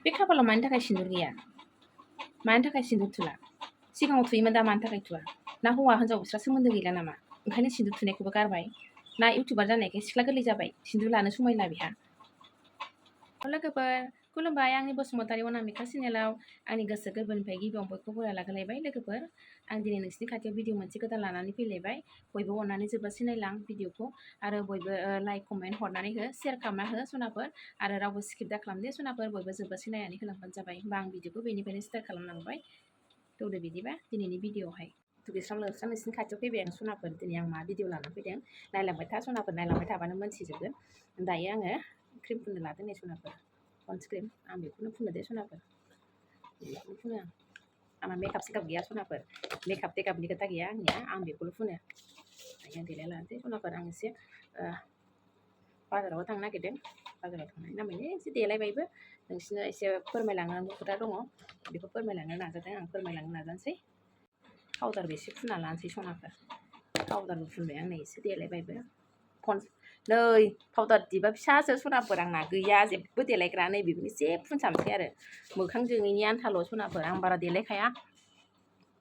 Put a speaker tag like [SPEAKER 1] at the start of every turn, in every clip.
[SPEAKER 1] बे खाफालाव मानि थाखाय सिन्दुर गैया मानि थाखाय सिन्दुर थुला सिगाङाव थुयोमोन दा मानि थाखाय थुवा ना हौवा हिन्जाव बिस्रा सोमोन्दो गैला नामा ओंखायनो सिन्दुर थुनायखौबो गारबाय ना इउटुबार जानायखाय सिख्ला गोरलै जाबाय सिन्दुर लानो समायला बिहा लोगोफोर खुलुमबाय आंनि बसुमतारी अनामिका चेनेलाव आंनि गोसो गोरबोनिफ्राय गिबियाव बयखौबो बराय लागायलायबाय लोगोफोर आं दिनै नोंसिनि खाथियाव भिडिअ मोनसे गोदान लानानै फैलायबाय बयबो अननानै जोबजासिम नायलां भिडिअखौ आरो बयबो लाइक कमेन्ट हरनानै हो शेयार खालामना हो सनाफोर आरो रावबो स्किप दा खालामदे सनाफोर बयबो जोबजासिम नायनानै होलांबानो जाबाय होमबा आं भिडिअखौ बेनिफ्रायनो स्टार्ट खालामलांबाय दौदो बिदिबा दिनैनि भिडिअआवहाय दुगैस्रां लोबस्रां नोंसिनि खाथियाव फैबाय आं सनाफोर दिनै आं मा भिडिअ लानानै फैदों नायलांबाय था सनाफोर नायलांबाय थाबानो मोनथिजोबगोन दायो आङो क्रिम फुननो लादों नै सनाफोर पन्स क्रिम आं बेखौनो फुननो दे सनाफोर बेखौनो फुनो आंना मेकआप सेकआप गैया सनाफोर मेकआप टेकआपनि खोथा गैया आंनिया आं बेखौल' फुनो दायो देलाय लानोसै सनाफोर आं एसे बाजारावबो थांनो नागिरदों बाजाराव थांनायनि नामैनो एसे देलायबायबो नोंसिनो एसे फोरमायलांनांगौ खोथा दङ बेखौ फोरमायलांनो नाजादों आं फोरमायलांनो नाजानोसै पाउडारबो एसे फुनना लानोसै सनाफोर पाउडारबो फुनबाय आं नै एसे देलायबायबो पन्स नै पाउडार दिबा फिसासो सनाफोर आंना गैया जेबो देलायग्रा नै बेखौनो एसे फुनसाबसै आरो मोखां जोङैनि आन्थाल' सनाफोर आं बारा देलायखाया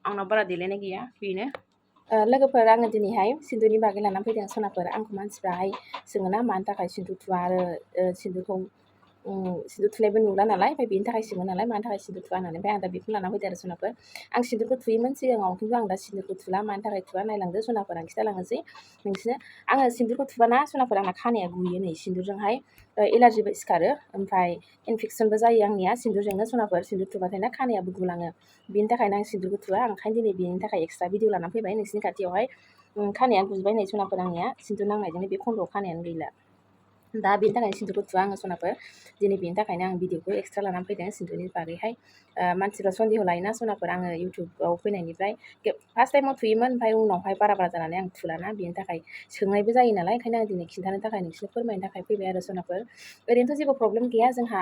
[SPEAKER 1] आंनाव बारा देलायनाय गैया बेनो लोगोफोर आङो दिनैहाय सिन्दुरनि बागै लानानै फैदों सनाफोर आंखौ मानसिफ्राहाय सोङोना मानि थाखाय सिन्दुर थुवा आरो सिन्दुरखौ सिन्दुर थुनायबो नुला नालाय ओमफ्राय बेनि थाखाय सोङो नालाय मानि थाखाय सिन्दुर थुवा होननानै ओमफ्राय आं दा बेखौ लाना फैदों आरो सनाफोर आं सिन्दुरखौ थुयोमोन सिगाङाव खिन्थु आं दा सिन्दुरखौ थुला मानि थाखाय थुवा नायलांदो सनाफोर आं खिथालांनोसै नोंसिनो आङो सिन्दुरखौ थुबाना सनाफोर आंना खानाया गुयो नै सिन्दुरजोंहाय एलार्जिबो सिखारो ओमफ्राय इनफेक्सनबो जायो आंनिया सिन्दुरजोंनो सनाफोर सिन्दुर थुबाथाय ना खानायाबो गुलाङो बेनि थाखायनो आं सिन्दुरखौ थुवा ओंखायनो दिनै बेनि थाखाय एक्सट्रा भिडिअ लानानै फैबाय नोंसिनि खाथियावहाय खानाया गुजोबबाय नै सनाफोर आंनिया सिन्दुर नांनायजोंनो बे खन्द'आव खानायानो गैला दा बेनि थाखायनो सिन्दुरखौ थुवा आङो सनाफोर दिनै बेनि थाखायनो आं भिडिअखौ एक्सट्रा लानानै फैदों सिन्दुरनि बागैहाय मानसिफ्रा सन्देह लायोना सनाफोर आङो इउटुबाव फैनायनिफ्राय फार्स्ट टाइमाव थुयोमोन ओमफ्राय उनावहाय बारा जानानै आं थुलाना बेनि थाखाय सोंनायबो जायो नालाय ओंखायनो आं दिनै खिन्थानो थाखाय नोंसोरनो फोरमायनो थाखाय फैबाय आरो सनाफोर ओरैनोथ' जेबो प्रब्लेम गैया जोंहा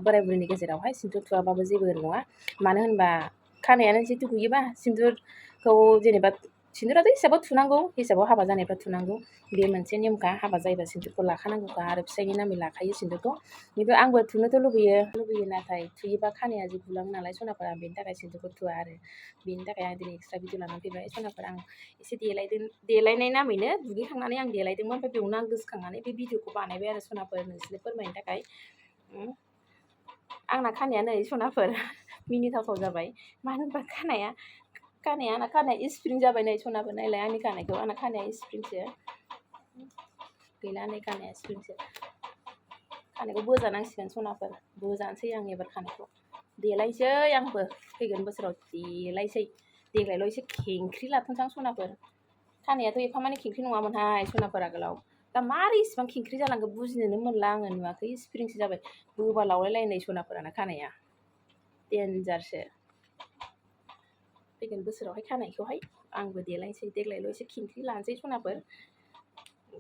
[SPEAKER 1] बोराय बुरैनि गेजेरावहाय सिन्दुर थुवाबाबो जेबो नङा मानो होनबा खानायानो जिहेतु गुयोबा सिन्दुरखौ जेनेबा सिन्दुराथ' हिसाबाव थुनांगौ हिसाबाव हाबा जानायफ्रा थुनांगौ बे मोनसे नेमखा हाबा जायोबा सिन्दुरखौ लाखानांगौखा आरो फिसायनि नामै लाखायो सिन्दुरखौ खिन्थु आंबो थुनोथ' लुबैयो नाथाय थुयोबा खानाया जि गुलाङो नालाय सनाफोरा बेनि थाखाय सिन्दुरखौ थुवा आरो बेनि थाखाय आं दिनै एक्सट्रा भिडिअ लानानै फैबाय सनाफोर आं एसे देलायनाय नामैनो दुगैखांनानै आं देलायदोंमोन ओमफ्राय बेयावनो आं गोसोखांनानै बे भिडिअखौ बानायबाय आरो सनाफोर नोंसोरनो फोरमायनो थाखाय आंना खानाया नै सनाफोर मिनिथावथाव जाबाय मानो होनबा खानाया स्प्रिं जाबाय नै सनाफोर नायलाय आंनि खानायखौ आंना खानाया स्प्रिंसो गैला नै खानाया स्प्रिंसो खानायखौ बोजानांसिगोन सनाफोर बोजानोसै आं एबार खानायखौ देलायसै आंबो फैगोन बोसोराव देलायसै देग्लायल' एसे खेंख्रि लाथोंसां सनाफोर खानायाथ' एफा माने खेंख्रि नङामोनहाय सनाफोर आगोलाव दा मारै इसिबां खेंख्रि जालांखो बुजिनोनो मोनला आङो नुवाखै स्प्रिंसो जाबाय बोबा लावलायलायनाय सनाफोरानो खानाया डेन्जारसो फैगोन बोसोरावहाय खानायखौहाय आंबो देलायनोसै देग्लायल' एसे खेंख्रि लानोसै सनाफोर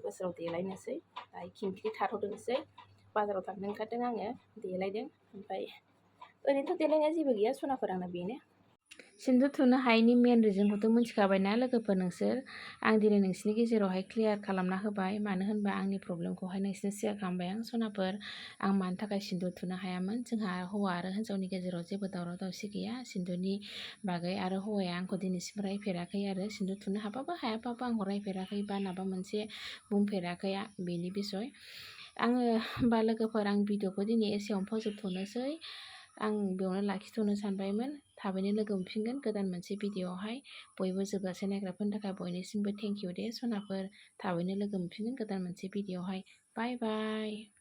[SPEAKER 1] बोसोराव देलायनोसै दायो खेंख्रि थाथ'दोंसै बाजाराव थांनो ओंखारदों आङो देलायदों ओमफ्राय ओरैनोथ' देलायनाया जेबो गैया सनाफोर आंना बेनो सिन्दुर थुनो हायैनि मेन रिजनखौथ' मिथिखाबायना लोगोफोर नोंसोर आं दिनै नोंसिनि गेजेरावहाय क्लियार खालामना होबाय मानो होनबा आंनि प्रब्लेमखौहाय नोंसोरनो शेयार खालामबाय आं सनाफोर आं मानि थाखाय सिन्दुर थुनो हायामोन जोंहा हौवा आरो हिन्जावनि गेजेराव जेबो दावराव दावसि गैया सिन्दुरनि बागै आरो हौवाया आंखौ दिनैसिम रायफेराखै आरो सिन्दुर थुनो हाबाबो हायाबाबो आंखौ रायफेराखै बा माबा मोनसे बुंफेराखै बेनि बिसय आङो होमबा लोगोफोर आं भिडिअखौ दिनै एसेयावनो फोजोबथ'नोसै आं बेयावनो लाखिथ'नो सानबायमोन थाबैनो लोगो मोनफिनगोन गोदान मोनसे भिडिअआवहाय बयबो जोबजासे नायग्राफोरनि थाखाय बयनिसिमबो थेंक इउ दे सनाफोर थाबैनो लोगो मोनफिनगोन गोदान मोनसे भिडिअआवहाय बाय बाय।